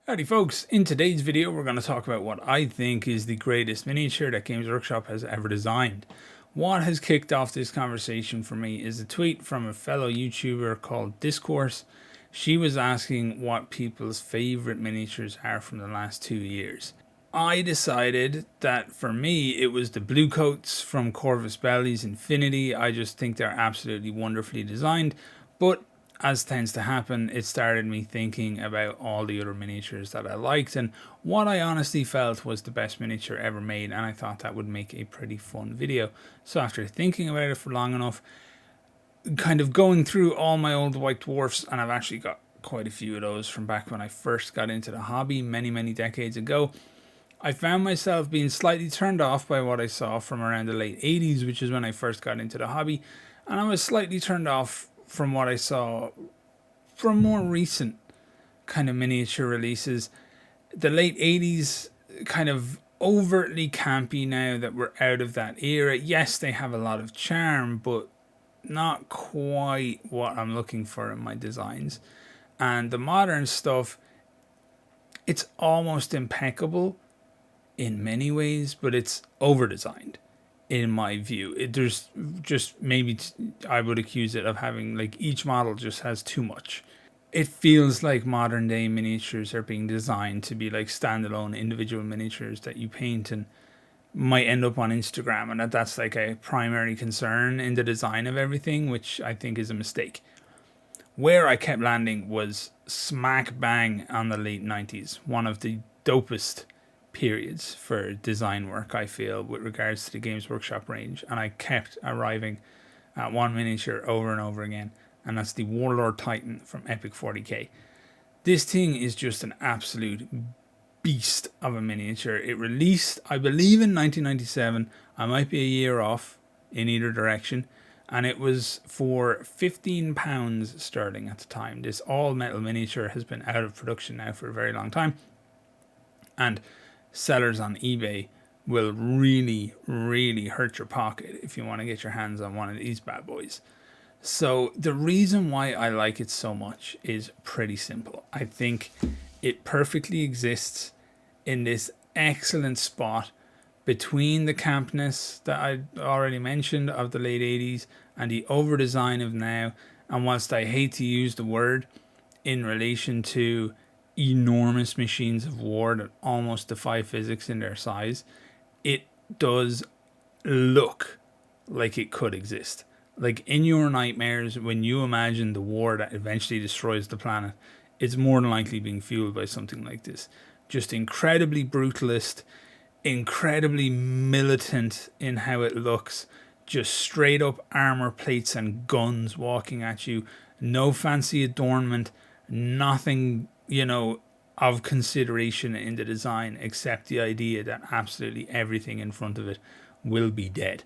Howdy folks, in today's video we're going to talk about what I think is the greatest miniature that Games Workshop has ever designed. What has kicked off this conversation for me is a tweet from a fellow YouTuber called Discourse. She was asking what people's favourite miniatures are from the last 2 years. I decided that for me it was the Blue Coats from Corvus Belli's Infinity. I just think they're absolutely wonderfully designed, but as tends to happen, it started me thinking about all the other miniatures that I liked and what I honestly felt was the best miniature ever made, and I thought that would make a pretty fun video. So after thinking about it for long enough, kind of going through all my old White Dwarfs, and I've actually got quite a few of those from back when I first got into the hobby many decades ago, I found myself being slightly turned off by what I saw from around the late 80s, which is when I first got into the hobby, and I was slightly turned off from what I saw from more recent kind of miniature releases. The late 80s kind of overtly campy now that we're out of that era. Yes, they have a lot of charm, but not quite what I'm looking for in my designs. And the modern stuff, it's almost impeccable in many ways, but it's over designed in my view. There's just maybe I would accuse it of having, like, each model just has too much. It feels like modern day miniatures are being designed to be like standalone individual miniatures that you paint and might end up on Instagram, and that's like a primary concern in the design of everything, which I think is a mistake. Where I kept landing was smack bang on the late 90s, one of the dopest periods for design work, I feel, with regards to the Games Workshop range, and I kept arriving at one miniature over and over again, and that's the Warlord Titan from Epic 40k. This thing is just an absolute beast of a miniature. It released, I believe, in 1997. I might be a year off in either direction, and it was for £15 sterling at the time. This all metal miniature has been out of production now for a very long time, and sellers on eBay will really hurt your pocket if you want to get your hands on one of these bad boys. So the reason why I like it so much is pretty simple. I think it perfectly exists in this excellent spot between the campness that I already mentioned of the late 80s and the over design of now. And whilst I hate to use the word in relation to enormous machines of war that almost defy physics in their size, it does look like it could exist. Like, in your nightmares, when you imagine the war that eventually destroys the planet, it's more than likely being fueled by something like this. Just incredibly brutalist, incredibly militant in how it looks, just straight up armor plates and guns walking at you, no fancy adornment, nothing, of consideration in the design except the idea that absolutely everything in front of it will be dead.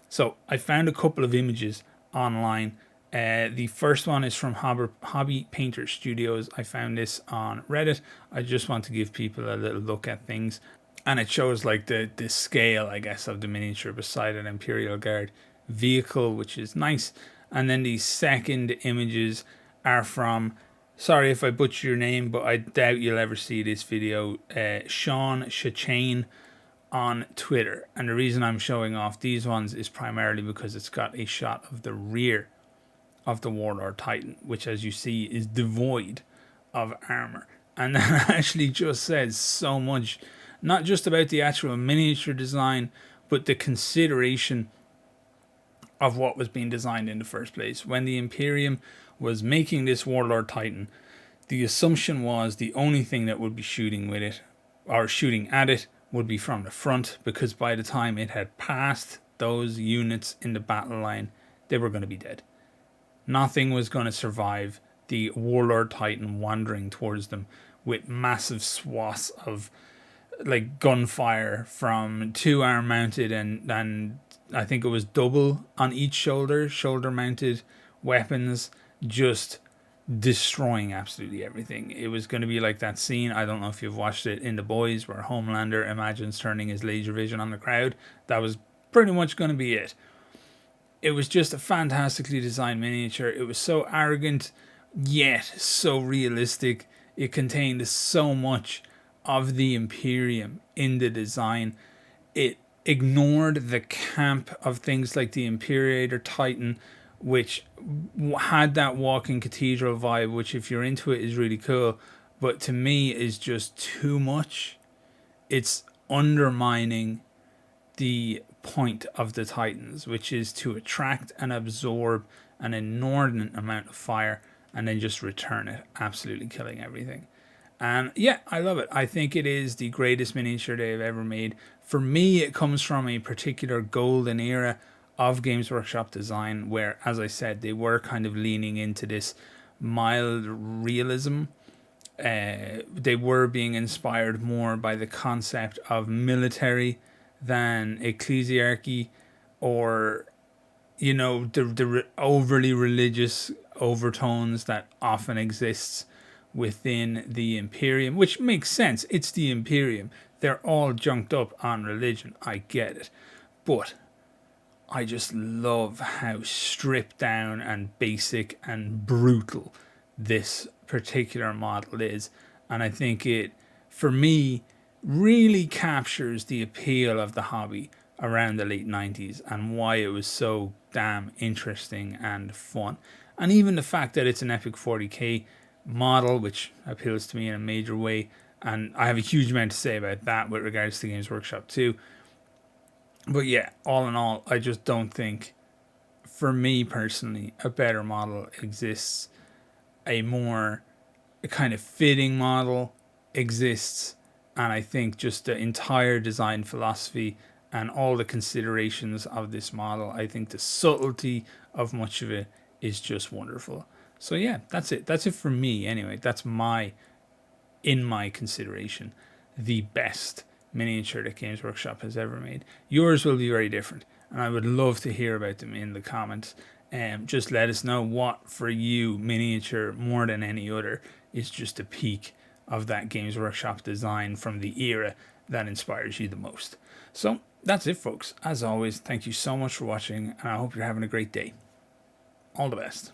So I found a couple of images online. The first one is from Hobby Painter Studios. I found this on Reddit. I just want to give people a little look at things, and it shows like the scale, I guess, of the miniature beside an Imperial Guard vehicle, which is nice. And then the second images are from, sorry if I butcher your name, but I doubt you'll ever see this video, Sean Shachane on Twitter. And the reason I'm showing off these ones is primarily because it's got a shot of the rear of the Warlord Titan, which, as you see, is devoid of armor. And that actually just says so much, not just about the actual miniature design, but the consideration of what was being designed in the first place. When the Imperium was making this Warlord Titan, the assumption was the only thing that would be shooting with it, or shooting at it, would be from the front, because by the time it had passed those units in the battle line, they were going to be dead. Nothing was going to survive the Warlord Titan wandering towards them with massive swaths of, like, gunfire from 2 arm mounted and I think it was double on each shoulder mounted weapons, just destroying absolutely everything. It was going to be like that scene, I don't know if you've watched it, in The Boys, where Homelander imagines turning his laser vision on the crowd. That was pretty much going to be it. It was just a fantastically designed miniature. It was so arrogant, yet so realistic. it contained so much of the Imperium in the design. It ignored the camp of things like the Imperator Titan, which had that walking cathedral vibe, which if you're into it is really cool, but to me is just too much. It's undermining the point of the Titans, which is to attract and absorb an inordinate amount of fire and then just return it, absolutely killing everything. And yeah, I love it. I think it is the greatest miniature they've ever made. For me, it comes from a particular golden era of Games Workshop design where, as I said, they were kind of leaning into this mild realism. They were being inspired more by the concept of military than ecclesiarchy, or the overly religious overtones that often exists within the Imperium, which makes sense. It's the Imperium. They're all junked up on religion. I get it. But I just love how stripped down and basic and brutal this particular model is. And I think it, for me, really captures the appeal of the hobby around the late 90s and why it was so damn interesting and fun. And even the fact that it's an Epic 40k model, which appeals to me in a major way. And I have a huge amount to say about that with regards to Games Workshop too. But yeah, all in all, I just don't think, for me personally, a better model exists. A more kind of fitting model exists. And I think just the entire design philosophy and all the considerations of this model, I think the subtlety of much of it is just wonderful. So yeah, that's it. That's it for me anyway. That's in my consideration, the best miniature that Games Workshop has ever made. Yours will be very different, and I would love to hear about them in the comments. Just let us know what for you miniature more than any other is just a peak of that Games Workshop design from the era that inspires you the most. So that's it, folks. As always, thank you so much for watching, and I hope you're having a great day. All the best.